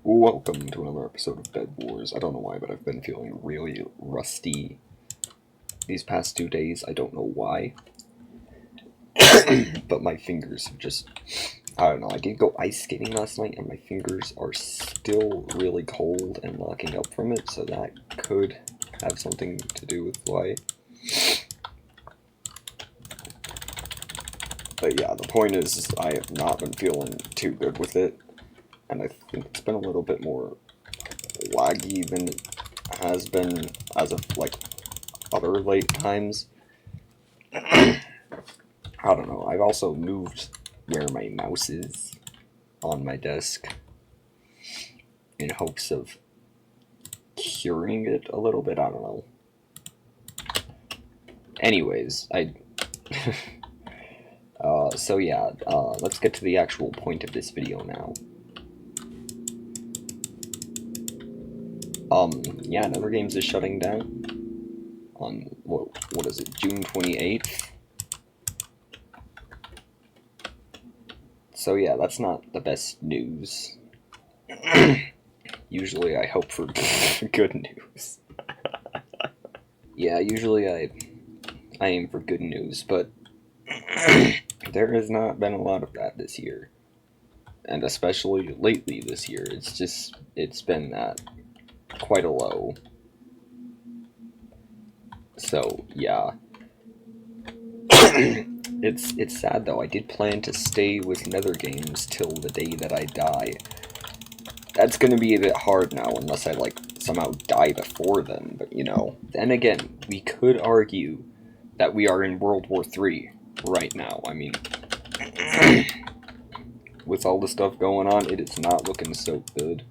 Welcome to another episode of Bed Wars. I don't know why, but I've been feeling really rusty these past 2 days. I don't know why. But my fingers have just... I don't know, I did go ice skating last night, and my fingers are still really cold and locking up from it, so that could have something to do with why. But yeah, the point is, I have not been feeling too good with it, and I think it's been a little bit more laggy than it has been as of, like, other late times. I don't know, I've also moved where my mouse is on my desk in hopes of curing it a little bit, I don't know. Anyways, so yeah, let's get to the actual point of this video now. Yeah, Nethergames is shutting down on, what is it, June 28th? So yeah, that's not the best news. Usually I hope for good news. Yeah, usually I aim for good news, but there has not been a lot of that this year. And especially lately this year, it's been at quite a low. So, yeah. It's sad though, I did plan to stay with Nethergames till the day that I die. That's gonna be a bit hard now, unless I, like, somehow die before then, but, you know. Then again, we could argue that we are in World War III right now. I mean, with all the stuff going on, it is not looking so good.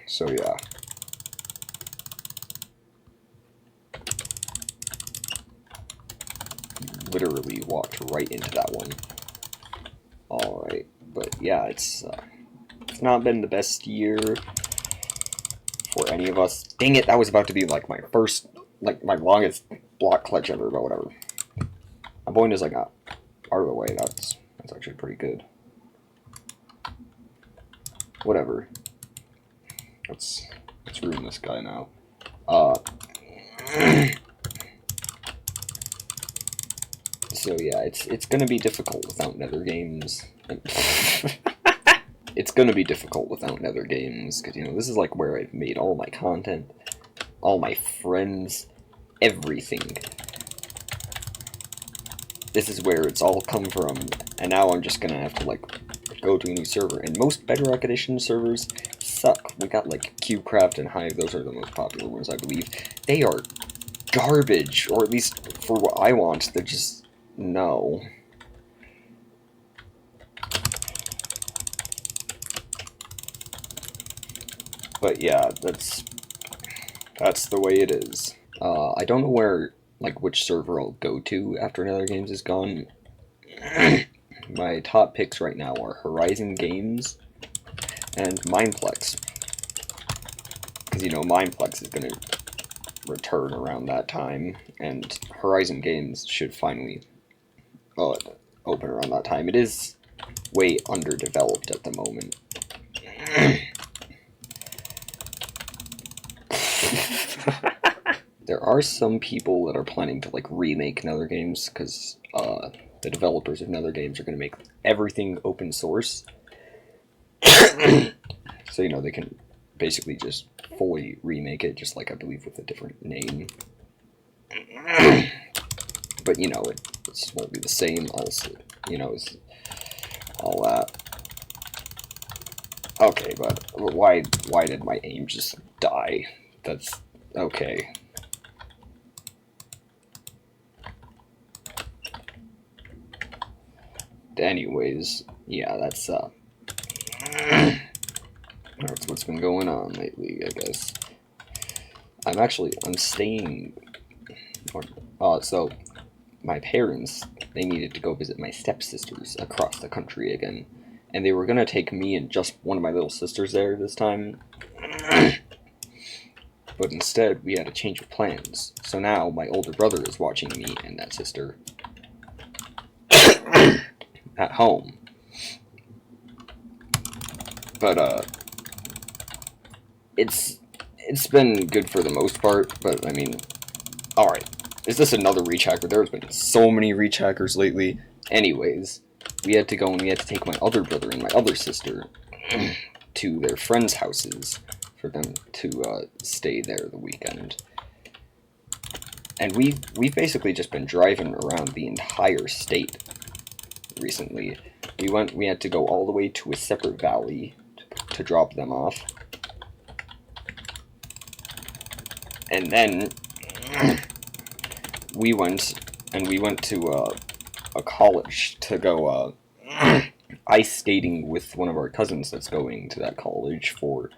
So, yeah. Literally walked right into that one. Alright, but yeah, it's not been the best year for any of us. Dang it, that was about to be like my first, like my longest block clutch ever, but whatever. My point is I got out of the way, that's actually pretty good. Whatever. Let's ruin this guy now. So yeah, it's gonna be difficult without Nethergames. It's gonna be difficult without Nethergames, because, you know, this is like where I've made all my content, all my friends, everything. This is where it's all come from, and now I'm just gonna have to, like, go to a new server. And most Bedrock Edition servers suck. We got, like, CubeCraft and Hive, those are the most popular ones, I believe. They are garbage, or at least for what I want, they're just... no. But yeah, that's the way it is. I don't know where, like, which server I'll go to after Nethergames is gone. My top picks right now are Horizon Games and Mineplex. Because, you know, Mineplex is going to return around that time, and Horizon Games should finally open around that time. It is way underdeveloped at the moment. There are some people that are planning to, like, remake Nethergames, because the developers of Nethergames are going to make everything open source. So, you know, they can basically just fully remake it, just like, I believe, with a different name. But, you know, it won't be the same, also, you know, it's all that. Okay, but why did my aim just die? That's... okay. Anyways, yeah, that's what's been going on lately, I guess. I'm staying, so, my parents, they needed to go visit my stepsisters across the country again, and they were gonna take me and just one of my little sisters there this time, but instead, we had a change of plans, so now my older brother is watching me and that sister at home. But it's been good for the most part. But I mean, all right, is this another reach hacker? There's been so many reach hackers lately. Anyways, we had to go and we had to take my other brother and my other sister to their friends' houses for them to stay there the weekend. And we've basically just been driving around the entire state recently. We had to go all the way to a separate valley to drop them off. And then we went to a college to go ice skating with one of our cousins that's going to that college for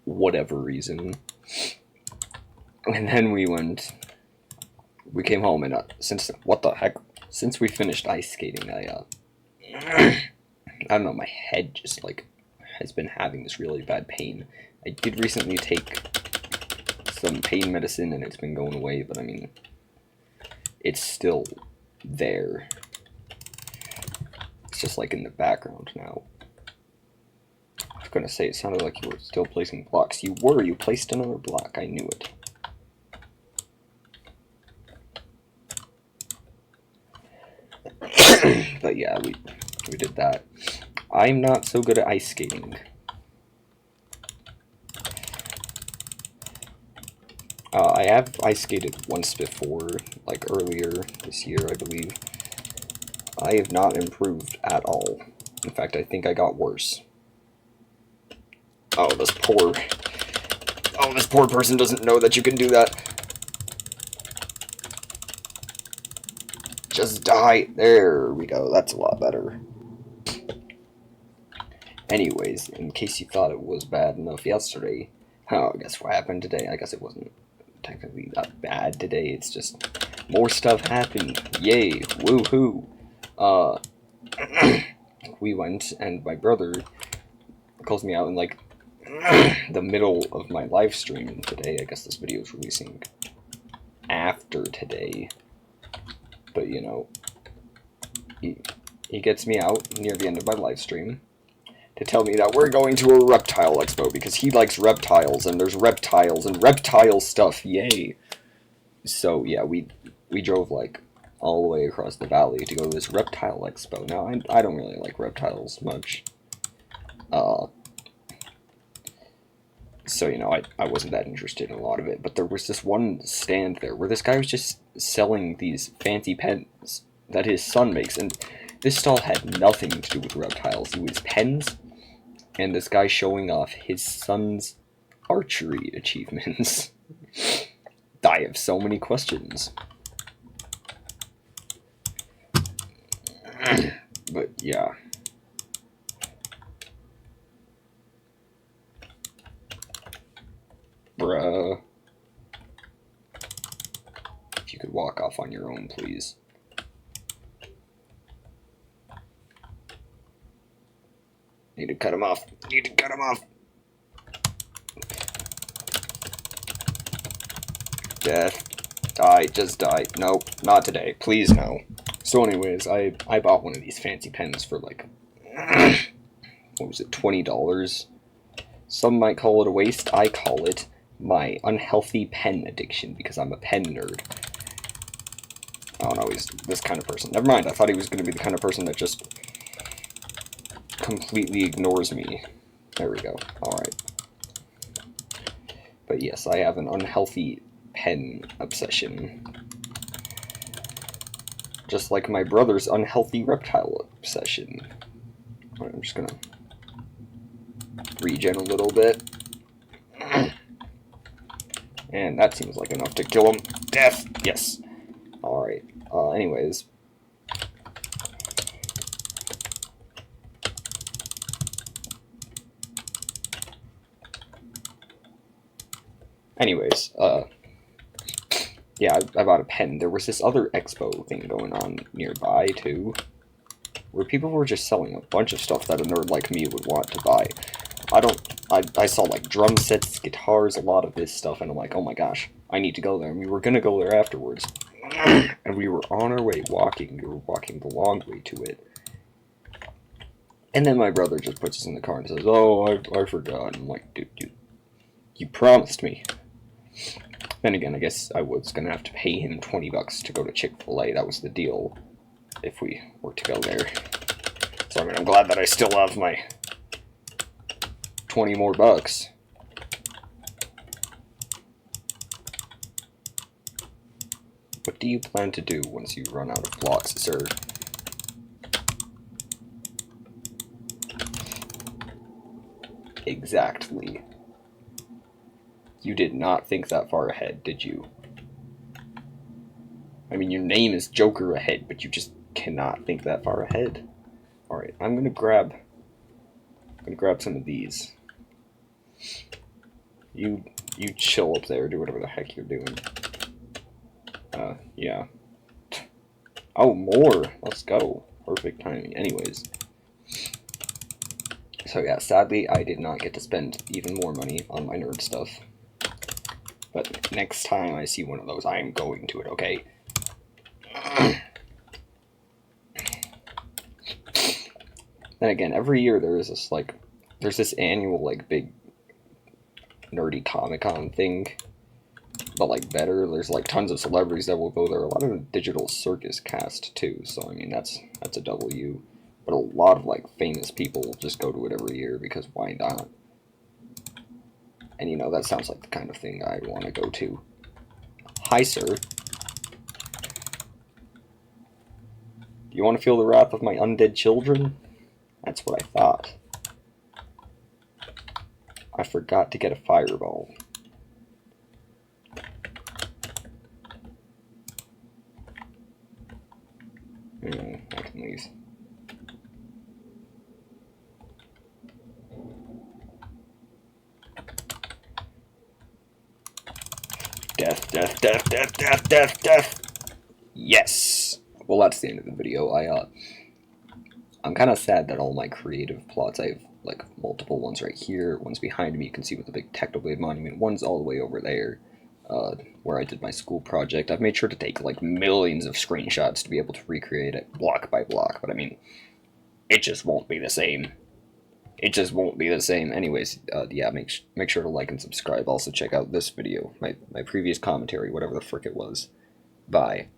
whatever reason. And then we came home and since we finished ice skating, I don't know, my head just like has been having this really bad pain. I did recently take some pain medicine and it's been going away, but I mean, it's still there. It's just like in the background now. I was gonna say, it sounded like you were still placing blocks. You were, you placed another block, I knew it. But yeah, we did that. I'm not so good at ice skating. I have ice skated once before, like earlier this year, I believe. I have not improved at all. In fact, I think I got worse. Oh, this poor person doesn't know that you can do that. Just die. There we go. That's a lot better. Anyways, in case you thought it was bad enough yesterday, guess what happened today? I guess it wasn't technically that bad today. It's just more stuff happened. Yay. Woohoo. We went, and my brother calls me out in, like, the middle of my live stream today. I guess this video is releasing after today. But, you know, he gets me out near the end of my live stream to tell me that we're going to a reptile expo because he likes reptiles, and there's reptiles and reptile stuff. Yay. So, yeah, we drove, like, all the way across the valley to go to this reptile expo. Now, I don't really like reptiles much. So, you know, I wasn't that interested in a lot of it. But there was this one stand there where this guy was just selling these fancy pens that his son makes. And this stall had nothing to do with reptiles. It was pens and this guy showing off his son's archery achievements. I have so many questions. But yeah. Bruh. If you could walk off on your own, please. Need to cut him off. Need to cut him off. Death. Die. Just die. Nope. Not today. Please no. So anyways, I bought one of these fancy pens for like, what was it, $20? Some might call it a waste. I call it my unhealthy pen addiction because I'm a pen nerd. Oh no, he's this kind of person. Never mind, I thought he was going to be the kind of person that just completely ignores me. There we go. Alright. But yes, I have an unhealthy pen obsession. Just like my brother's unhealthy reptile obsession. Alright, I'm just gonna regen a little bit. And that seems like enough to kill him. Death! Yes. Alright. Anyways. Yeah, I bought a pen. There was this other expo thing going on nearby, too, where people were just selling a bunch of stuff that a nerd like me would want to buy. I saw, like, drum sets, guitars, a lot of this stuff, and I'm like, oh my gosh, I need to go there. And we were gonna go there afterwards. And we were on our way walking. We were walking the long way to it. And then my brother just puts us in the car and says, "Oh, I forgot." And I'm like, dude, you promised me. Then again, I guess I was gonna have to pay him $20 to go to Chick-fil-A. That was the deal if we were to go there. So I mean, I'm glad that I still have my 20 more bucks. What do you plan to do once you run out of blocks, sir? Exactly. You did not think that far ahead, did you? I mean, your name is Joker Ahead, but you just cannot think that far ahead. Alright, I'm gonna grab some of these. You chill up there, do whatever the heck you're doing. Yeah. Oh, more! Let's go. Perfect timing. Anyways. So yeah, sadly, I did not get to spend even more money on my nerd stuff. But next time I see one of those, I am going to it, okay? Then again, every year there's this annual, like, big nerdy Comic-Con thing. But, like, better, there's, like, tons of celebrities that will go there. A lot of the Digital Circus cast, too. So, I mean, that's a W. But a lot of, like, famous people just go to it every year, because why not? And, you know, that sounds like the kind of thing I'd want to go to. Hi, sir. Do you want to feel the wrath of my undead children? That's what I thought. I forgot to get a fireball. I can leave. Death, death, death, death, death, death, death! Yes! Well, that's the end of the video. I'm kind of sad that all my creative plots, I have, like, multiple ones right here, one's behind me, you can see with the big Technoblade monument, one's all the way over there, where I did my school project. I've made sure to take, like, millions of screenshots to be able to recreate it block by block, but I mean, it just won't be the same. It just won't be the same. Anyways, yeah, make sure to like and subscribe. Also, check out this video, my previous commentary, whatever the frick it was. Bye.